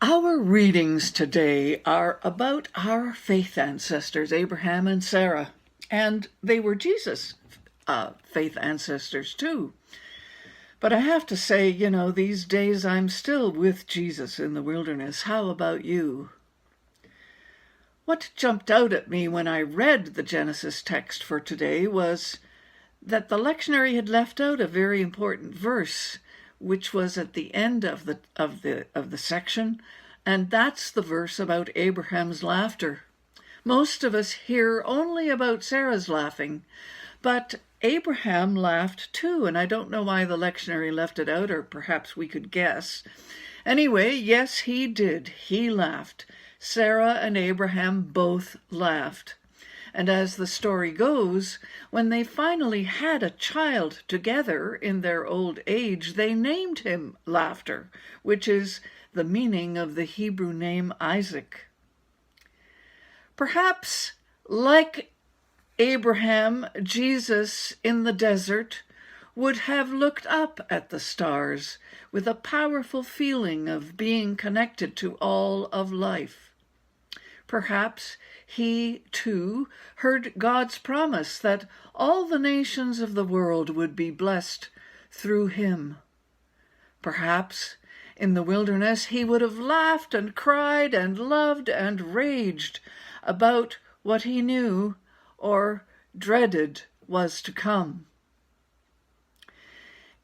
Our readings today are about our faith ancestors, Abraham and Sarah, and they were Jesus' faith ancestors too. But I have to say, these days I'm still with Jesus in the wilderness. How about you? What jumped out at me when I read the Genesis text for today was that the lectionary had left out a very important verse, which was at the end of the section, and that's the verse about Abraham's laughter. Most of us hear only about Sarah's laughing, but Abraham laughed too, and I don't know why the lectionary left it out, or perhaps we could guess. Anyway, yes, he did. He laughed. Sarah and Abraham both laughed. And as the story goes, when they finally had a child together in their old age, they named him Laughter, which is the meaning of the Hebrew name Isaac. Perhaps, like Abraham, Jesus in the desert would have looked up at the stars with a powerful feeling of being connected to all of life. Perhaps he, too, heard God's promise that all the nations of the world would be blessed through him. Perhaps in the wilderness he would have laughed and cried and loved and raged about what he knew or dreaded was to come.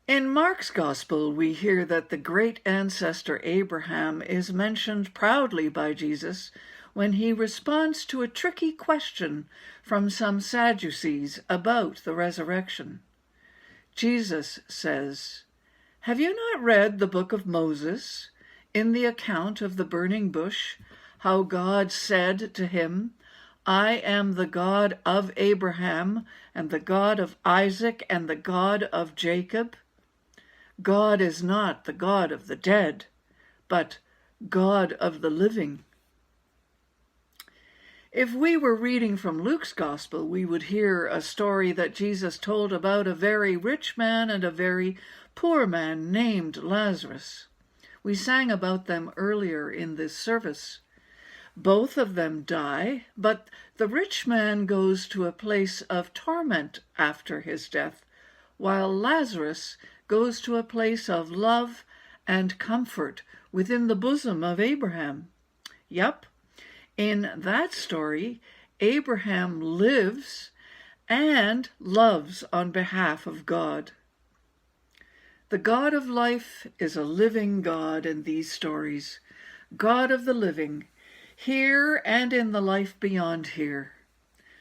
In Mark's Gospel, we hear that the great ancestor Abraham is mentioned proudly by Jesus when he responds to a tricky question from some Sadducees about the resurrection. Jesus says, "Have you not read the book of Moses, in the account of the burning bush, how God said to him, 'I am the God of Abraham, and the God of Isaac, and the God of Jacob'? God is not the God of the dead, but God of the living." If we were reading from Luke's Gospel, we would hear a story that Jesus told about a very rich man and a very poor man named Lazarus. We sang about them earlier in this service. Both of them die, but the rich man goes to a place of torment after his death, while Lazarus goes to a place of love and comfort within the bosom of Abraham. Yup. In that story, Abraham lives and loves on behalf of God. The God of life is a living God in these stories, God of the living, here and in the life beyond here.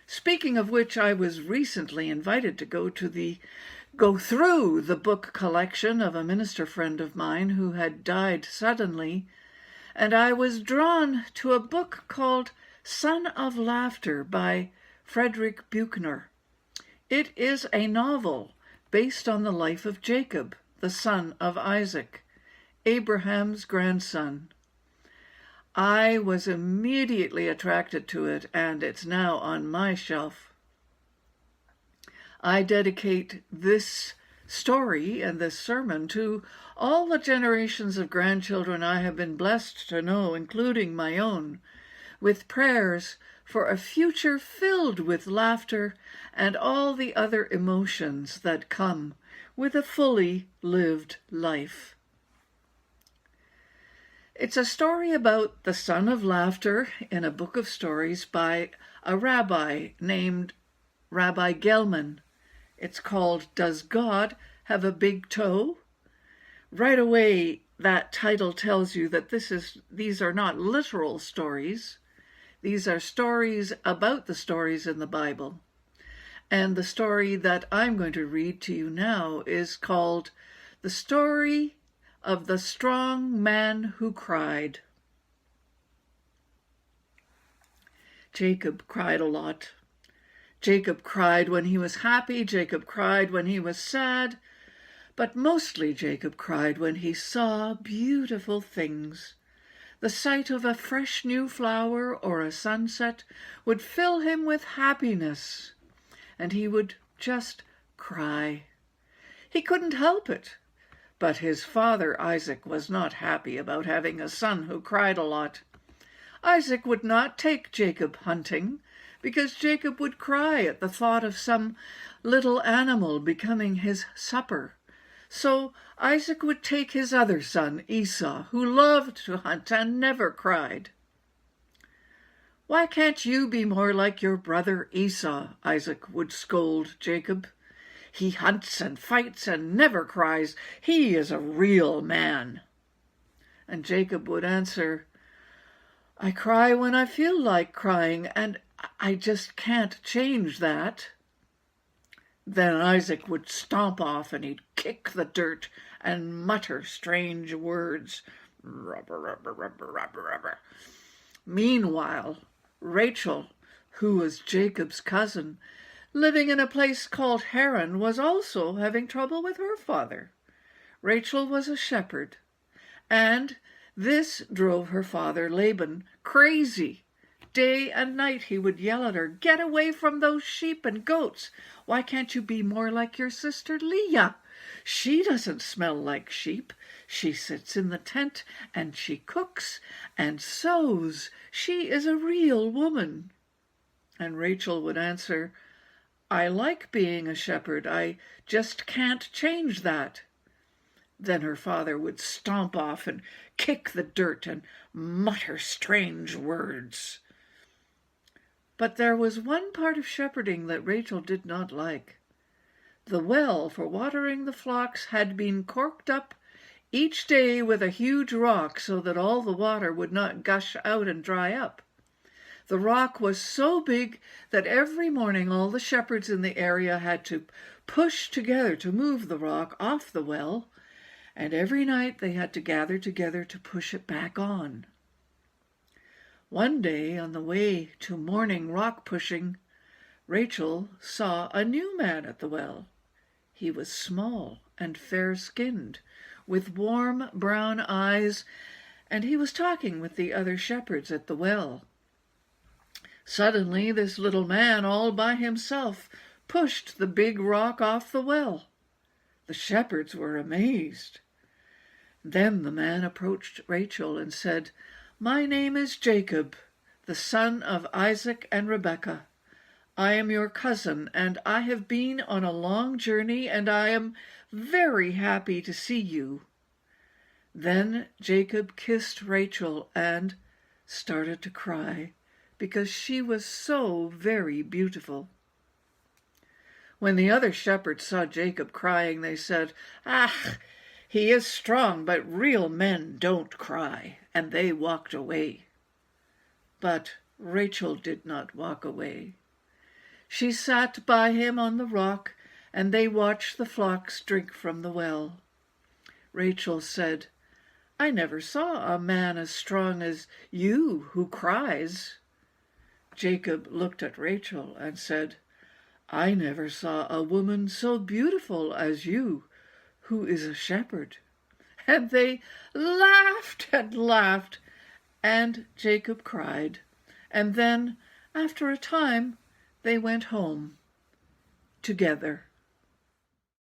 Speaking of which, I was recently invited to go through the book collection of a minister friend of mine who had died suddenly, and I was drawn to a book called Son of Laughter by Frederick Buechner. It is a novel based on the life of Jacob, the son of Isaac, Abraham's grandson. I was immediately attracted to it, and it's now on my shelf. I dedicate this story and this sermon to all the generations of grandchildren I have been blessed to know, including my own, with prayers for a future filled with laughter and all the other emotions that come with a fully lived life. It's a story about the son of laughter in a book of stories by a rabbi named Rabbi Gelman. It's called Does God Have a Big Toe? Right away, that title tells you that these are not literal stories. These are stories about the stories in the Bible. And the story that I'm going to read to you now is called The Story of the Strong Man Who Cried. Jacob cried a lot. Jacob cried when he was happy. Jacob cried when he was sad. But mostly Jacob cried when he saw beautiful things. The sight of a fresh new flower or a sunset would fill him with happiness, and he would just cry. He couldn't help it, But his father Isaac was not happy about having a son who cried a lot. Isaac would not take Jacob hunting, because Jacob would cry at the thought of some little animal becoming his supper. So Isaac would take his other son, Esau, who loved to hunt and never cried. "Why can't you be more like your brother Esau?" Isaac would scold Jacob. "He hunts and fights and never cries. He is a real man." And Jacob would answer, "I cry when I feel like crying, and I just can't change that." Then Isaac would stomp off and he'd kick the dirt and mutter strange words. Rubber, rubber, rubber, rubber, rubber. Meanwhile, Rachel, who was Jacob's cousin, living in a place called Haran, was also having trouble with her father. Rachel was a shepherd, and this drove her father Laban crazy. Day and night he would yell at her, "Get away from those sheep and goats. Why can't you be more like your sister Leah? She doesn't smell like sheep. She sits in the tent and she cooks and sews. She is a real woman." And Rachel would answer, "I like being a shepherd. I just can't change that." Then her father would stomp off and kick the dirt and mutter strange words. But there was one part of shepherding that Rachel did not like. The well for watering the flocks had been corked up each day with a huge rock so that all the water would not gush out and dry up. The rock was so big that every morning all the shepherds in the area had to push together to move the rock off the well, and every night they had to gather together to push it back on. One day, on the way to morning rock pushing, Rachel saw a new man at the well. He was small and fair-skinned, with warm brown eyes, and he was talking with the other shepherds at the well. Suddenly, this little man, all by himself, pushed the big rock off the well. The shepherds were amazed. Then the man approached Rachel and said, "My name is Jacob, the son of Isaac and Rebekah. I am your cousin, and I have been on a long journey, and I am very happy to see you." Then Jacob kissed Rachel and started to cry, because she was so very beautiful. When the other shepherds saw Jacob crying, they said, "Ah, he is strong, but real men don't cry," and they walked away. But Rachel did not walk away. She sat by him on the rock, and they watched the flocks drink from the well. Rachel said, "I never saw a man as strong as you who cries." Jacob looked at Rachel and said, "I never saw a woman so beautiful as you, who is a shepherd." And they laughed and laughed, and Jacob cried. And then, after a time, they went home together.